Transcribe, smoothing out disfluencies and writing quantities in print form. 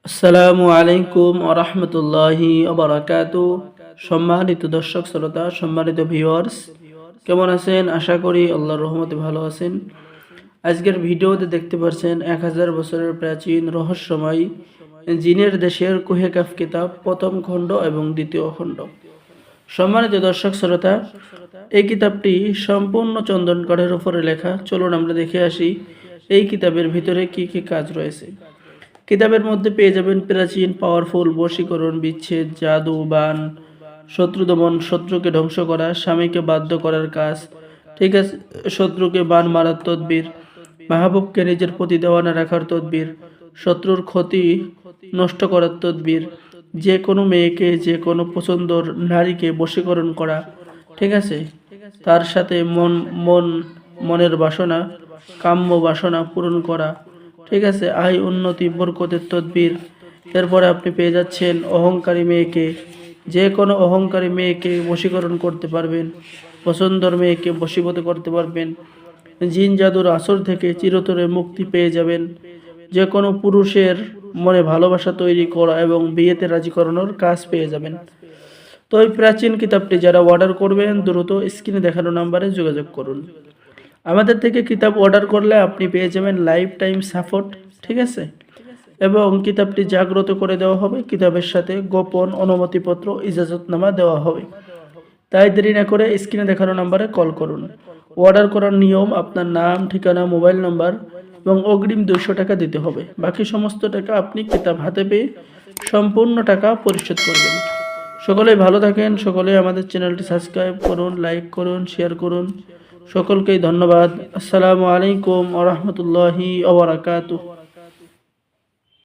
আসসালামু আলাইকুম ওয়া রাহমাতুল্লাহি ওয়া বারাকাতুহু। সম্মানিত দর্শক শ্রোতা, সম্মানিত ভিউয়ার্স, কেমন আছেন? আশা করি আল্লাহর রহমতে ভালো আছেন। আজকের ভিডিওতে দেখতে পাচ্ছেন 1000 বছরের প্রাচীন রহস্যময় জিনের দেশের কুহে কাফ কিতাব প্রথম খণ্ড এবং দ্বিতীয় খণ্ড। সম্মানিত দর্শক শ্রোতা, এই কিতাবটি সম্পূর্ণ চন্দন কাঠের উপরে লেখা। চলুন আমরা দেখে আসি এই কিতাবের ভিতরে কি কি কাজ রয়েছে। কিতাবের মধ্যে পেয়ে যাবেন প্রাচীন পাওয়ারফুল বশীকরণ, বিচ্ছেদ, জাদু, বান, শত্রু দমন, শত্রুকে ধ্বংস করা, স্বামীকে বাধ্য করার কাজ, ঠিক আছে, শত্রুকে বান মারার তদবির, মাহবুবকে নিজের প্রতি দেওয়ানা রাখার তদবির, শত্রুর ক্ষতি নষ্ট করার তদবির, যে কোনো মেয়েকে, যে কোনো পছন্দর নারীকে বশীকরণ করা, ঠিক আছে, তার সাথে মনের বাসনা, কাম্য বাসনা পূরণ করা, ঠিক আছে, আয় উন্নতি বরকতের তদবির। এরপরে আপনি পেয়ে যাচ্ছেন অহংকারী মেয়েকে, যে কোনো অহংকারী মেয়েকে বশীকরণ করতে পারবেন, পছন্দর মেয়েকে বশীভূত করতে পারবেন। জিন জাদুর আসর থেকে চিরতরে মুক্তি পেয়ে যাবেন। যে কোনো পুরুষের মনে ভালোবাসা তৈরি করা এবং বিয়েতে রাজি করানোর কাজ পেয়ে যাবেন। তো এই প্রাচীন কিতাবটি যারা অর্ডার করবেন দ্রুত স্ক্রিনে দেখানো নাম্বারে যোগাযোগ করুন। আমাদের থেকে কিতাব অর্ডার করলে আপনি পেয়ে যাবেন লাইফ টাইম সাপোর্ট, ঠিক আছে, এবং কিতাবটি জাগ্রত করে দেওয়া হবে। কিতাবের সাথে গোপন অনুমতিপত্র, ইজাজতনামা দেওয়া হবে। তাই দেরি না করে স্ক্রিনে দেখানো নাম্বারে কল করুন। অর্ডার করার নিয়ম: আপনার নাম, ঠিকানা, মোবাইল নাম্বার এবং অগ্রিম 200 টাকা দিতে হবে। বাকি সমস্ত টাকা আপনি কিতাব হাতে পেয়ে সম্পূর্ণ টাকা পরিশোধ করবেন। সকলেই ভালো থাকেন। সকলেই আমাদের চ্যানেলটি সাবস্ক্রাইব করুন, লাইক করুন, শেয়ার করুন। সকলকেই ধন্যবাদ। আসসালামু আলাইকুম ওয়া রাহমাতুল্লাহি ওয়া বারাকাতুহু।